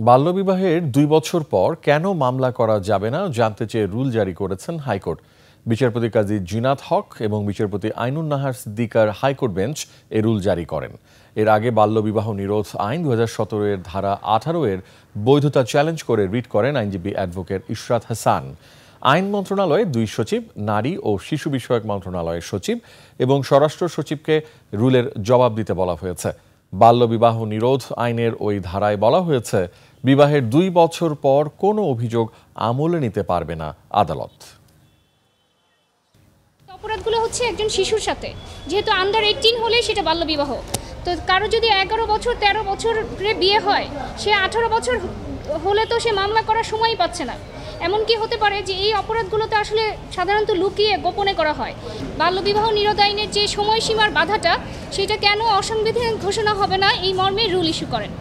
বাল্যবিবাহের ২ বছর পর কেন মামলা করা যাবে না জানতে চেয়ে রুল জারি করেছেন হাইকোর্ট। বিচারপতি কাজী জিনাত হক এবং বিচারপতি আইনুন নাহার সিদ্দিকার হাইকোর্ট বেঞ্চ এ রুল জারি করেন। এর আগে বাল্যবিবাহ নিরোধ আইন ২০১৭ এর ধারা ১৮ এর বৈধতা চ্যালেঞ্জ করে রিট করেন আইনজীবী অ্যাডভোকেট ইশরাত হাসান। আইন মন্ত্রণালয়ে ২ সচিব, নারী ও শিশু বিষয়ক মন্ত্রণালয়ের সচিব এবং স্বরাষ্ট্র সচিবকে রুলের জবাব দিতে বলা হয়েছে। বাল্যবিবাহ নিরোধ আইনের ওই ধারায় বলা হয়েছে, বিবাহের ২ বছর পর কোনো অভিযোগ আমলে নিতে পারবে না আদালত। অপরাধগুলো হচ্ছে একজন শিশুর সাথে, যেহেতু আন্ডার 18 হলে সেটা বাল্যবিবাহ। তো কারো যদি 11 বছর 13 বছরে বিয়ে হয়, সে 18 বছর হলে তো সে মামলা করার সময়ই পাচ্ছে না। এমন কি হতে পারে যে এই অপরাধগুলোতে আসলে সাধারণত লুকিয়ে গোপনে করা হয়। বাল্যবিবাহ নিরোধ আইনের যে সময়সীমার বাধাটা, সেটা কেন অসাংবিধানিক ঘোষণা হবে না, এই মর্মে রুল ইস্যু করেন।